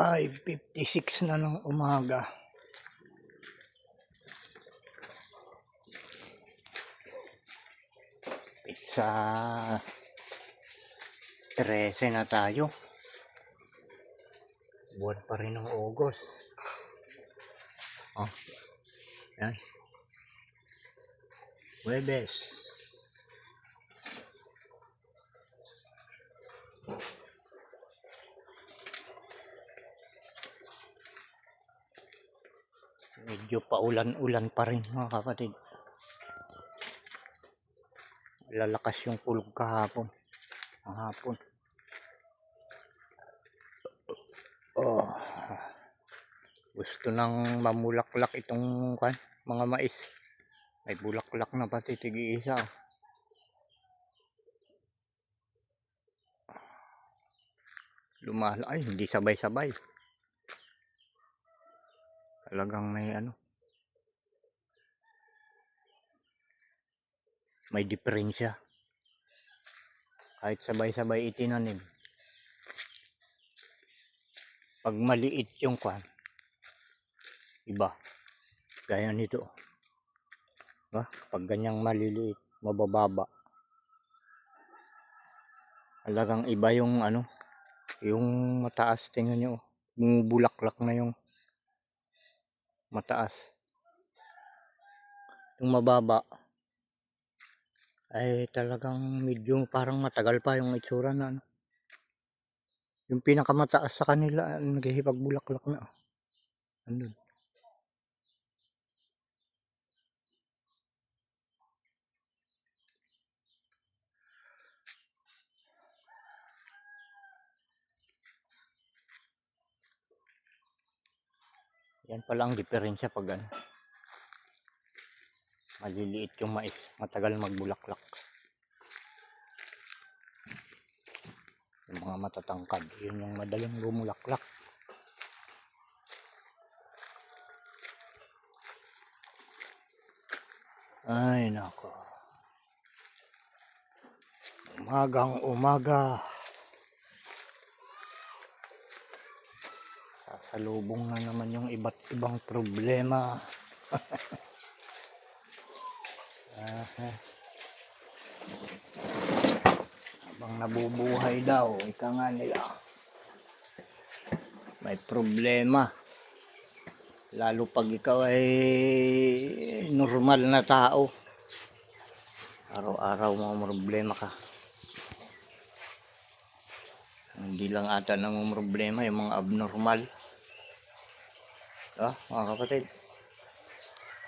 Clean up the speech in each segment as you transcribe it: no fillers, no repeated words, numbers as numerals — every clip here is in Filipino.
5:56 na ng umaga. Sa 13 na tayo. Buwan pa rin ng August. Oh. Yan. Huwebes. Medyo paulan-ulan pa rin mga kapatid. Lalakas yung kulog kahapon. Ang hapon. Oh. Gusto nang mamulaklak itong mga mais. May bulaklak na pati tig-isa. Lumala ay hindi sabay-sabay. Talagang may diferensya. Kahit sabay-sabay itinanim. Pag maliit yung iba. Gaya nito. Diba? Pag ganyang maliliit, mabababa. Talagang iba yung yung mataas, tingnan nyo. Bumubulaklak na yung mataas. Yung mababa ay talagang medyo parang matagal pa yung itsura na yung pinakamataas sa kanila naghihipagbulaklak na. Andun. Yan pala ang diferensya pag maliliit yung mais, matagal magbulaklak. Yung mga matatangkad, yun yung madaling bumulaklak. Ay nako. Umagang umaga. Sasalubong na naman yung iba't ibang problema. Habang nabubuhay daw, ika nga nila, may problema. Lalo pag ikaw ay normal na tao. Araw-araw mga problema ka. Hindi lang ata namang problema yung mga abnormal. Mga kapatid.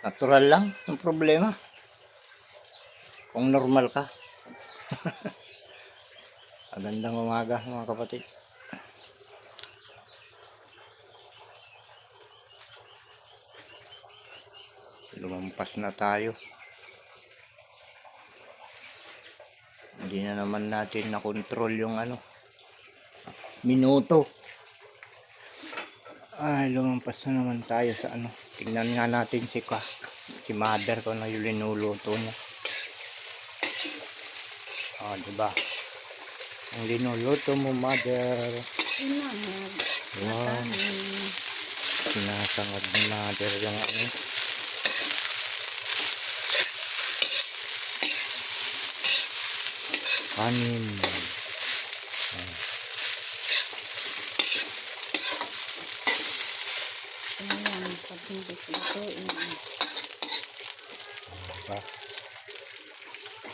Natural lang ang problema. Kung normal ka. Magandang umaga mga kapatid. Lumampas na tayo. Hindi na naman natin na-control yung minuto. Ay, lumampas na naman tayo sa Tingnan nga natin si mother ko na yung linuluto niya. Diba? Ang linuluto mo, mother. Wow. Sinasangad ni mother yung kanin.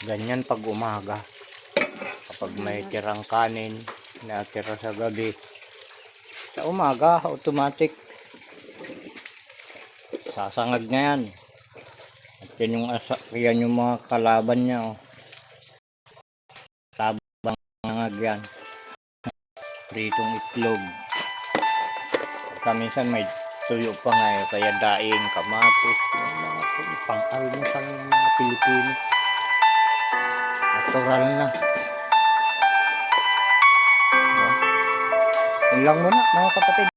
Ganyan pag umaga, kapag may tirang kanin na tira sa gabi, sa umaga automatic sasangag na yan. At yan yung mga kalaban niya. Tabang nangag yan. Pritong itlog. Minsan may tuyo pa nga kaya daing, kamatis, pang-almusal ng mga Pilipino. Natural na. Yun lang muna mga kapatid.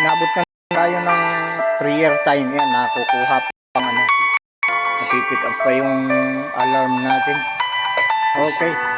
Inabot na tayo ng prayer time. Yan, nakukuha pang napipick up pa yung alarm natin. Okay.